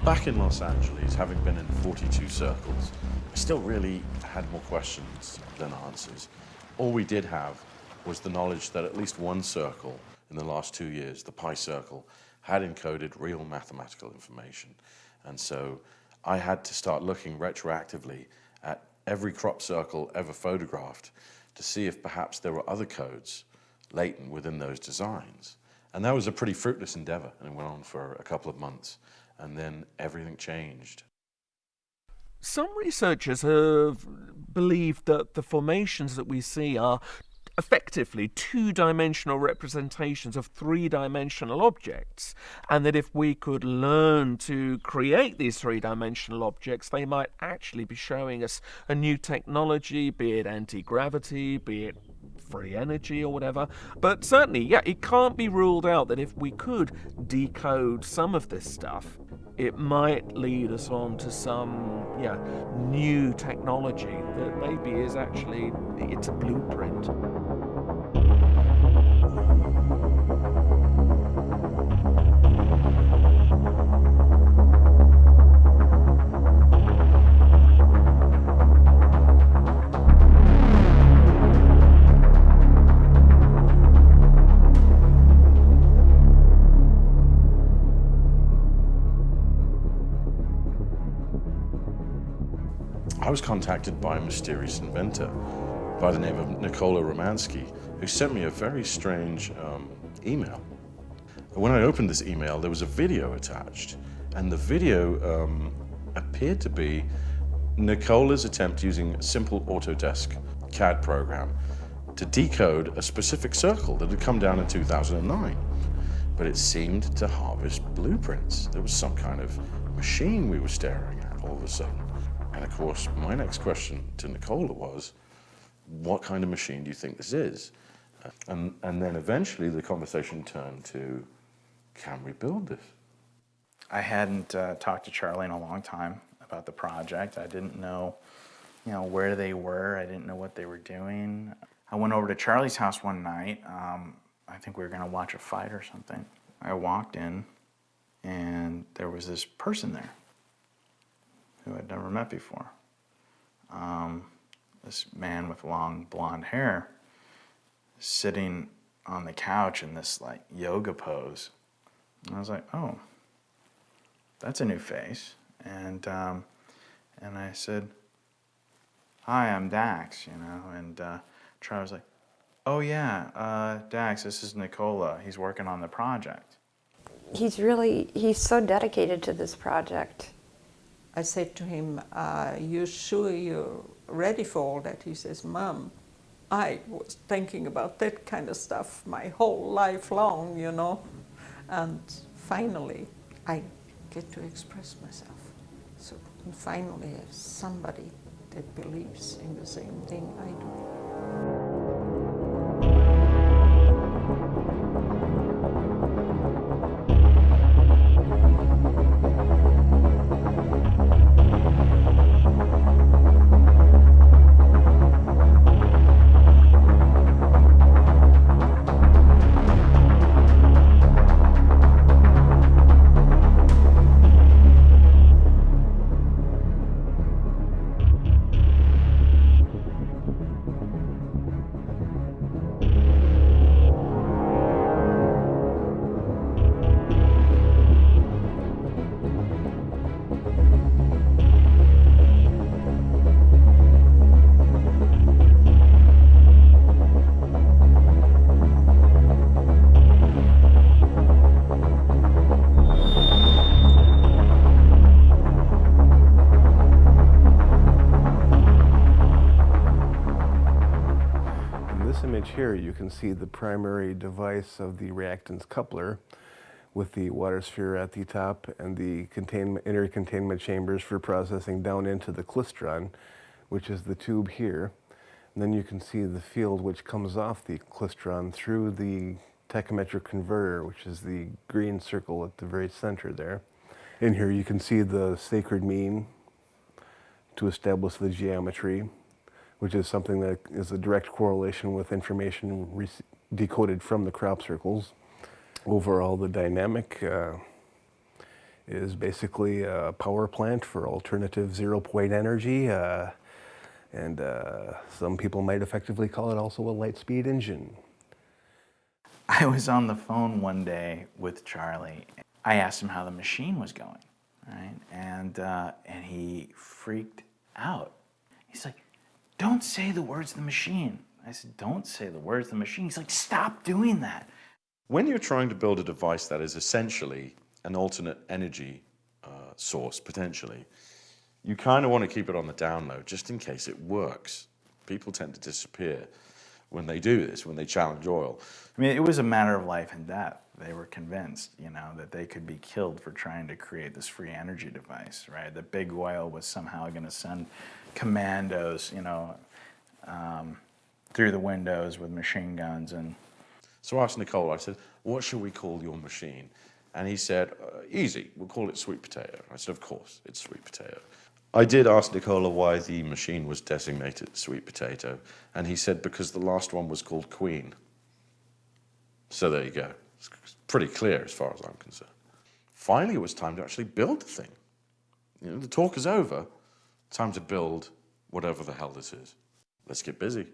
Back in Los Angeles, having been in 42 circles, I still really had more questions than answers. All we did have was the knowledge that at least one circle in the last 2 years, the pi circle, had encoded real mathematical information. And so I had to start looking retroactively at every crop circle ever photographed to see if perhaps there were other codes latent within those designs. And that was a pretty fruitless endeavor, and it went on for a couple of months. And then everything changed. Some researchers have believed that the formations that we see are effectively two-dimensional representations of three-dimensional objects, and that if we could learn to create these three-dimensional objects, they might actually be showing us a new technology, be it anti-gravity, be it free energy or whatever. But certainly, yeah, it can't be ruled out that if we could decode some of this stuff, it might lead us on to some new technology that maybe is actually, it's a blueprint. I was contacted by a mysterious inventor by the name of Nikola Romansky, who sent me a very strange email. When I opened this email, there was a video attached, and the video appeared to be Nikola's attempt using a simple Autodesk CAD program to decode a specific circle that had come down in 2009. But it seemed to harvest blueprints. There was some kind of machine we were staring at all of a sudden. And of course, my next question to Nikola was, what kind of machine do you think this is? And then eventually the conversation turned to, can we build this? I hadn't talked to Charlie in a long time about the project. I didn't know, where they were. I didn't know what they were doing. I went over to Charlie's house one night. I think we were gonna watch a fight or something. I walked in and there was this person there who I'd never met before. This man with long blonde hair sitting on the couch in this yoga pose. And I was like, oh, that's a new face. And I said, hi, I'm Dax, and Charlie was like, oh yeah, Dax, this is Nikola. He's working on the project. He's so dedicated to this project. I said to him, you sure you're ready for all that? He says, Mom, I was thinking about that kind of stuff my whole life long, And finally, I get to express myself. So finally, I have somebody that believes in the same thing I do. Here you can see the primary device of the reactance coupler with the water sphere at the top and the inner containment chambers for processing down into the klystron, which is the tube here. And then you can see the field which comes off the klystron through the tachometric converter, which is the green circle at the very center there. In here you can see the sacred mean to establish the geometry, which is something that is a direct correlation with information decoded from the crop circles. Overall, the dynamic is basically a power plant for alternative zero-point energy, and some people might effectively call it also a light-speed engine. I was on the phone one day with Charlie. I asked him how the machine was going, right? And he freaked out. He's like, "Don't say the words of the machine." I said, "Don't say the words of the machine." He's like, "Stop doing that." When you're trying to build a device that is essentially an alternate energy source, potentially, you kind of want to keep it on the down low, just in case it works. People tend to disappear when they do this, when they challenge oil. I mean, it was a matter of life and death. They were convinced, that they could be killed for trying to create this free energy device, right? That big oil was somehow going to send commandos, through the windows with machine guns. And So I asked Nicole, I said, "What should we call your machine?" And he said, "Easy, we'll call it Sweet Potato." I said, "Of course, it's Sweet Potato." I did ask Nicola why the machine was designated Sweet Potato, and he said because the last one was called Queen. So there you go. It's pretty clear as far as I'm concerned. Finally, it was time to actually build the thing. The talk is over. Time to build whatever the hell this is. Let's get busy.